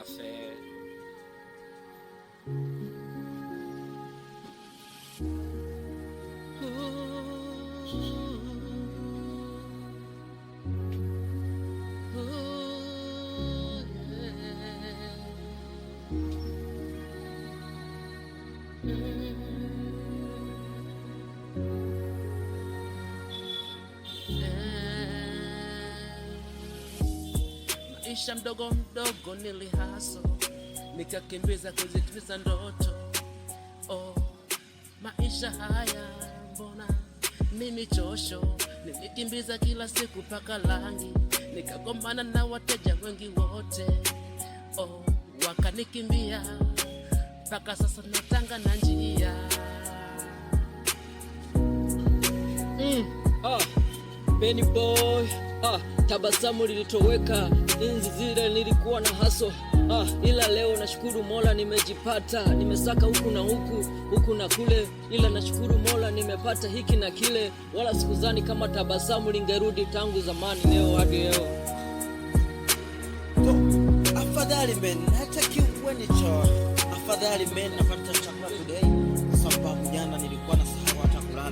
Kalafe. Maisha mdogo mdogo nilihaso, nikakimbiza kuzitimiza ndoto. Oh, maisha haya mbona mimi chosho, nilikimbiza kila siku paka langi, nikagombana na wateja wengi wote. Oh, wakanikimbia paka sasa natanga na njia. Benny boy, tabasamu lilitoweka, enzi zile nilikuwa na haso. Ila leo nashukuru Mola nimejipata, nimesaka huku na huku na kule, ila nashukuru Mola nimepata hiki na kile, wala sikuzani kama tabasamu lingerudi tangu zamani leo hadi leo. Afadhali men, hata kiuwe ni choo. Afadhali men, napata chakula today, sababu jana nilikuwa na sahau hata kulala.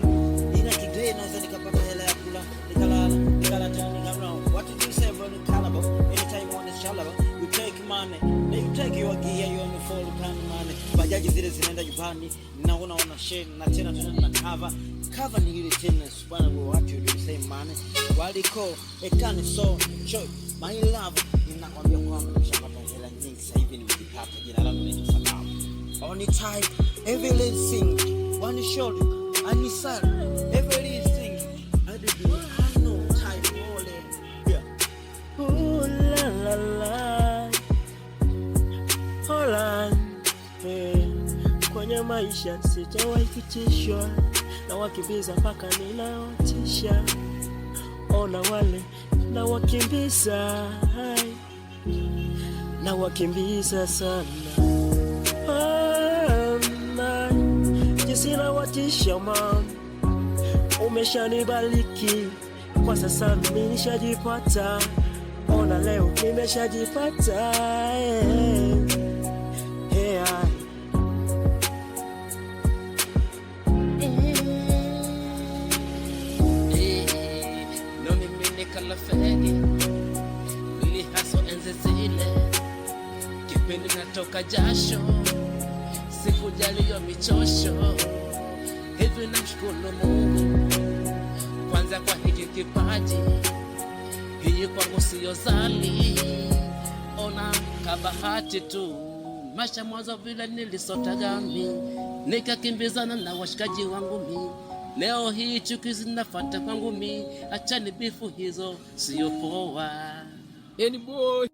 Ila today naweza nikapata hela ya kula, nikala tena nikala. What did you say about the caliber? Anytime you want to shallow, you take money. Then you take your gear, you only fall down money. Bajaji zile zinaenda nyumbani, naona wana share na tena tuna cover ni ile tena bwana. What you do say money? Waliko ekani so show my love. Ninakwambia kwamba nimeshapata hela nyingi sasa hivi nimejipata. Jina langu ni Salamu. On type everything, one shot, and sir, everything. I know type all yeah. Ooh la la la, hola. Kwenye maisha sijawahi kuchishwa, na wakimbiza mpaka ninawatisha. Ona wale na wakimbiza, na wakimbiza sana. Jinsi na watisha mama, umeshanibariki kwa sasa mimi nishajipata. Ona leo nimeshajipata. No mimi ni Kalafegi, nilihaso enzi zile, kipindi natoka jasho, sikujali hiyo michosho. Hivi namshukuru Mungu kwanza kwa hiki kipaji, hii kwangu siyo zali, ona kabahati tu. Maisha mwanzo vile nilisotaga mimi, nikakimbizana na washikaji wangu mimi. Leo hii chuki zinafuata kwangu mimi, achani bifu hizo siyo poa. Benny boy,